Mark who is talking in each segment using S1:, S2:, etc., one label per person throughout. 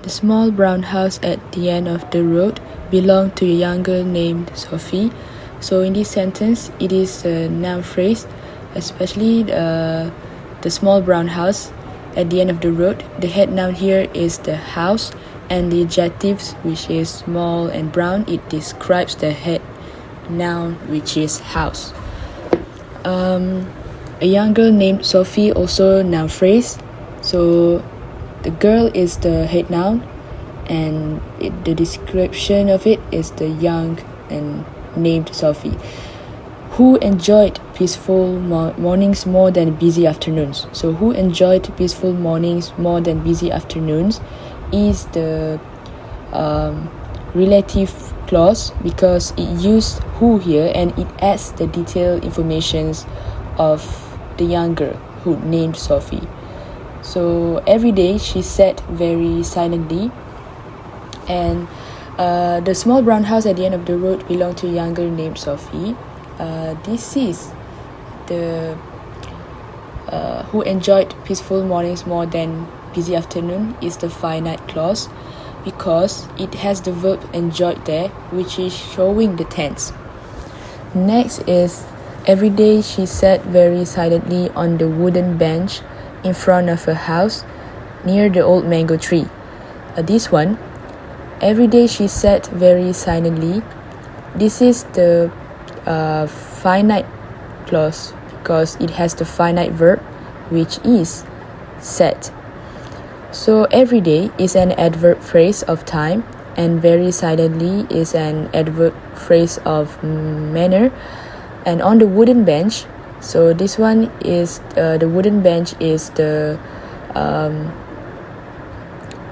S1: The small brown house at the end of the road belonged to a young girl named Sophie. So in this sentence, it is a noun phrase, especially the small brown house at the end of the road. The head noun here is the house, and the adjectives, which is small and brown, it describes the head noun, which is house. A young girl named Sophie, also noun phrase. So the girl is the head noun, and the description of it is the young and named Sophie, who enjoyed peaceful mornings more than busy afternoons. So who enjoyed peaceful mornings more than busy afternoons is the relative clause, because it used who here, and it adds the detailed informations of the young girl who named Sophie. So every day she sat very silently, and the small brown house at the end of the road belonged to a young girl named Sophie. This is the who enjoyed peaceful mornings more than busy afternoon is the finite clause, because it has the verb enjoyed there, which is showing the tense. Next is every day she sat very silently on the wooden bench in front of her house near the old mango tree. This one, every day she sat very silently. This is the finite clause, because it has the finite verb, which is sat. So every day is an adverb phrase of time, and very silently is an adverb phrase of manner. And on the wooden bench, so this one is the wooden bench is the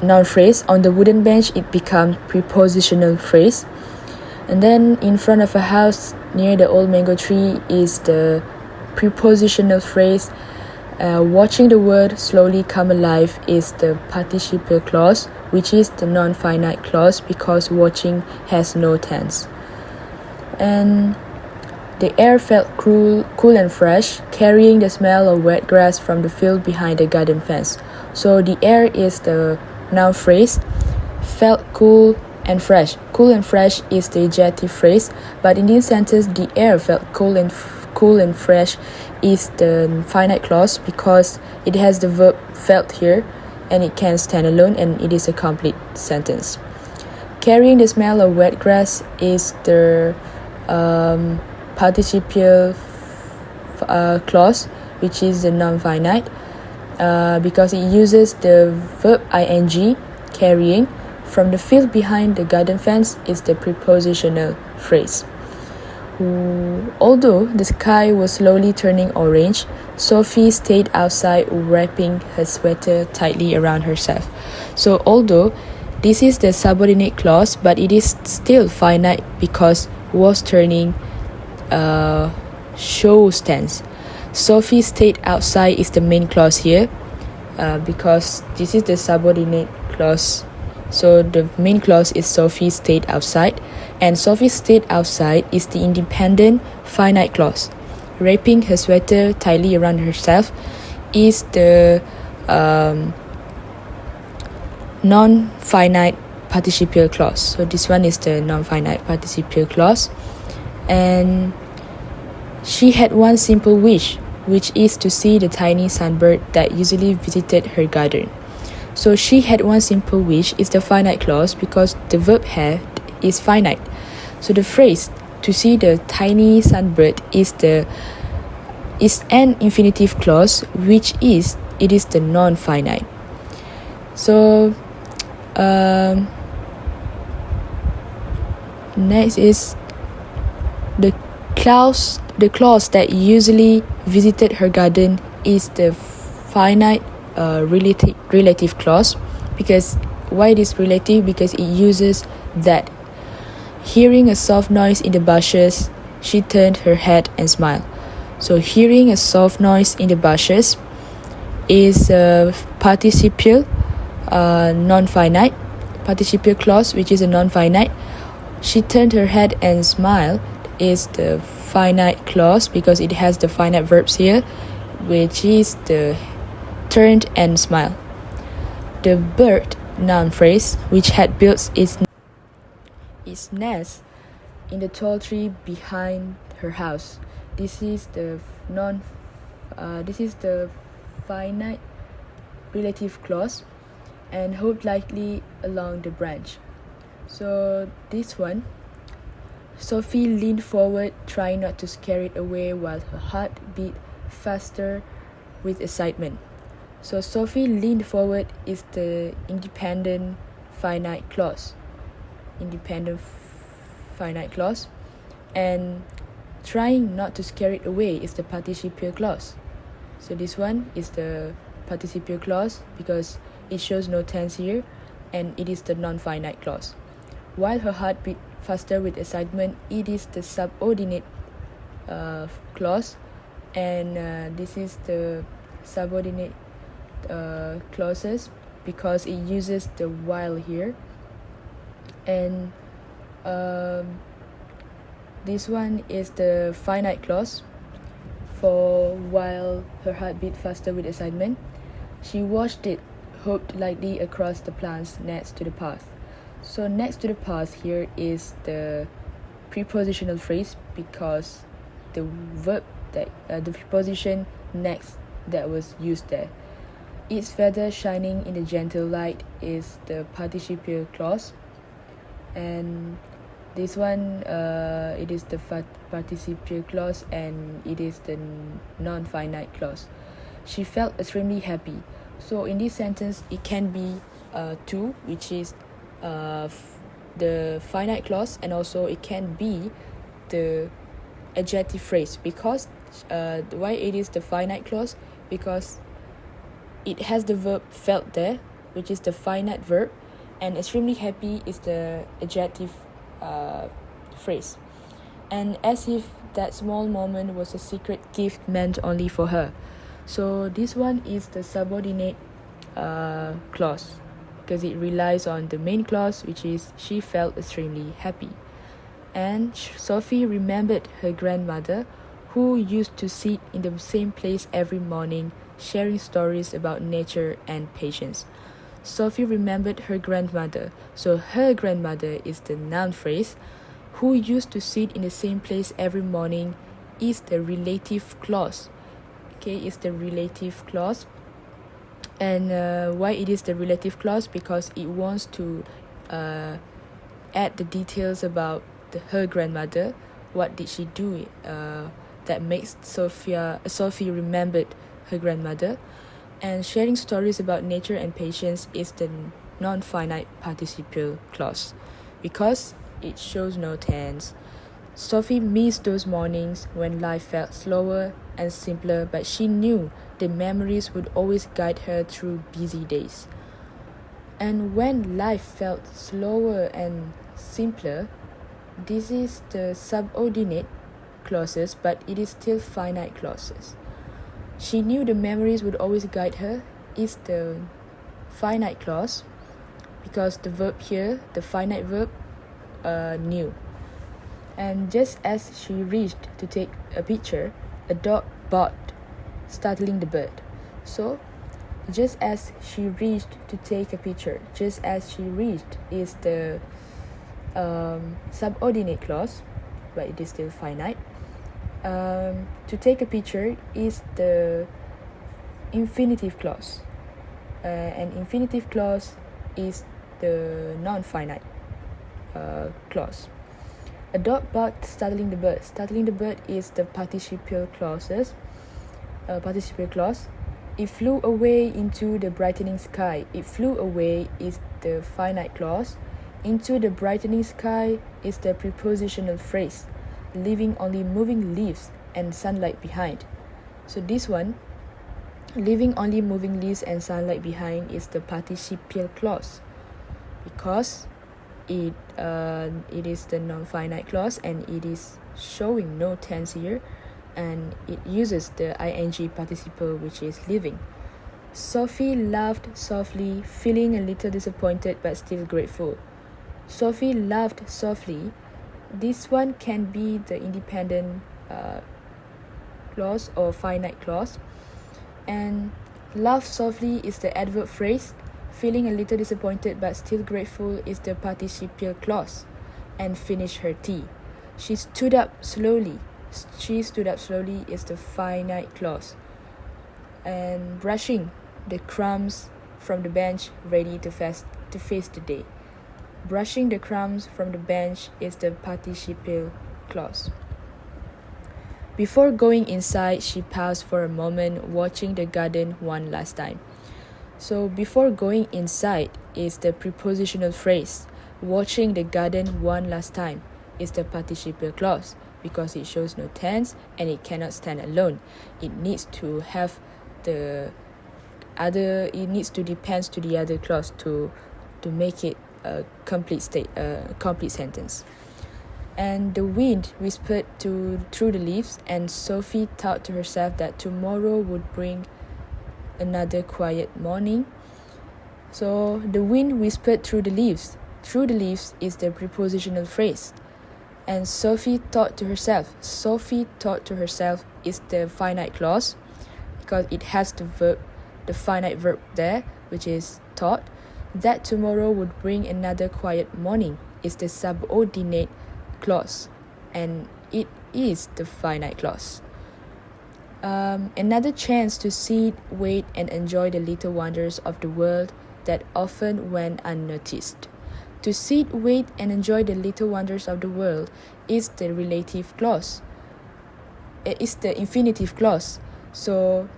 S1: noun phrase. On the wooden bench, it becomes prepositional phrase. And then in front of a house near the old mango tree is the prepositional phrase. Watching the word slowly come alive is the participial clause, which is the non-finite clause, because watching has no tense. And the air felt cool and fresh, carrying the smell of wet grass from the field behind the garden fence. So the air is the noun phrase. Felt cool and fresh. Cool and fresh is the adjective phrase, but in this sentence, the air felt cool and fresh is the finite clause, because it has the verb felt here, and it can stand alone, and it is a complete sentence. Carrying the smell of wet grass is the participial clause, which is the non-finite, because it uses the verb ing, carrying. From the field behind the garden fence is the prepositional phrase. Although the sky was slowly turning orange, Sophie stayed outside wrapping her sweater tightly around herself. So although this is the subordinate clause, but it is still finite, because was turning shows tense. Sophie stayed outside is the main clause here, because this is the subordinate clause. So the main clause is Sophie stayed outside, and Sophie stayed outside is the independent finite clause. Wrapping her sweater tightly around herself is the non-finite participial clause. So this one is the non-finite participial clause. And she had one simple wish, which is to see the tiny sunbird that usually visited her garden. So she had one simple wish is the finite clause, because the verb had is finite. So the phrase to see the tiny sunbird is an infinitive clause, which is the non-finite. So next is the clause that usually visited her garden is the finite relative clause. Because why it is relative? Because it uses that. Hearing a soft noise in the bushes, she turned her head and smiled. So hearing a soft noise in the bushes is a participial non-finite participial clause, which is a non-finite. She turned her head and smiled is the finite clause, because it has the finite verbs here, which is the turned and smile. The bird noun phrase which had built its nest in the tall tree behind her house. This is the finite relative clause and hold lightly along the branch. So this one, Sophie leaned forward, trying not to scare it away while her heart beat faster with excitement. So Sophie leaned forward is the independent finite clause. And trying not to scare it away is the participial clause. So this one is the participial clause because it shows no tense here, and it is the non-finite clause. While her heart beat faster with excitement, it is the subordinate clause, and this is the subordinate clauses because it uses the while here. And this one is the finite clause for while her heart beat faster with excitement. She watched it hooked lightly across the plants next to the path. So next to the path here is the prepositional phrase because the verb that the preposition next that was used there. Its feather shining in the gentle light is the participial clause, and this one it is the participial clause and it is the non-finite clause. She felt extremely happy. So in this sentence it can be to, which is the finite clause, and also it can be the adjective phrase because why it is the finite clause, because it has the verb felt there, which is the finite verb, and extremely happy is the adjective phrase. And as if that small moment was a secret gift meant only for her. So this one is the subordinate clause because it relies on the main clause, which is she felt extremely happy. And Sophie remembered her grandmother, who used to sit in the same place every morning, sharing stories about nature and patience. Sophie remembered her grandmother. So her grandmother is the noun phrase. Who used to sit in the same place every morning is the relative clause. Okay, is the relative clause. And why it is the relative clause? Because it wants to add the details about her grandmother. What did she do that makes Sophie remembered her grandmother. And sharing stories about nature and patience is the non-finite participial clause because it shows no tense. Sophie missed those mornings when life felt slower and simpler, but she knew the memories would always guide her through busy days. And when life felt slower and simpler, this is the subordinate clauses, but it is still finite clauses. She knew the memories would always guide her is the finite clause because the verb here, the finite verb, knew. And just as she reached to take a picture, a dog barked, startling the bird. So, just as she reached to take a picture, just as she reached is the subordinate clause, but it is still finite. To take a picture is the infinitive clause, and infinitive clause is the non-finite clause. A dog barked, startling the bird. Startling the bird is the participial clauses. Participial clause. It flew away into the brightening sky. It flew away is the finite clause. Into the brightening sky is the prepositional phrase, leaving only moving leaves and sunlight behind. So this one, leaving only moving leaves and sunlight behind, is the participial clause because it is the non-finite clause and it is showing no tense here, and it uses the ing participle, which is living. Sophie laughed softly, feeling a little disappointed but still grateful. Sophie laughed softly. This one can be the independent clause or finite clause. And laugh softly is the adverb phrase. Feeling a little disappointed but still grateful is the participial clause. And finished her tea. She stood up slowly. She stood up slowly is the finite clause. And brushing the crumbs from the bench, ready to face the day. Brushing the crumbs from the bench is the participial clause. Before going inside, she paused for a moment, watching the garden one last time. So before going inside is the prepositional phrase. Watching the garden one last time is the participial clause because it shows no tense and it cannot stand alone. It needs to have it needs to depend to the other clause to make it a complete sentence. And the wind whispered through the leaves, and Sophie thought to herself that tomorrow would bring another quiet morning. So the wind whispered through the leaves. Through the leaves is the prepositional phrase. And Sophie thought to herself. Sophie thought to herself is the finite clause because it has the finite verb there, which is thought. That tomorrow would bring another quiet morning is the subordinate clause, and it is the finite clause. Another chance to sit, wait, and enjoy the little wonders of the world that often went unnoticed. To sit, wait, and enjoy the little wonders of the world is the relative clause. It is the infinitive clause. So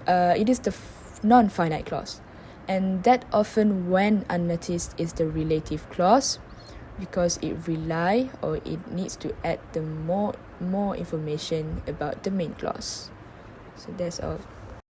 S1: it is the non-finite clause. And that often went unnoticed is the relative clause because it needs to add the more information about the main clause. So that's all.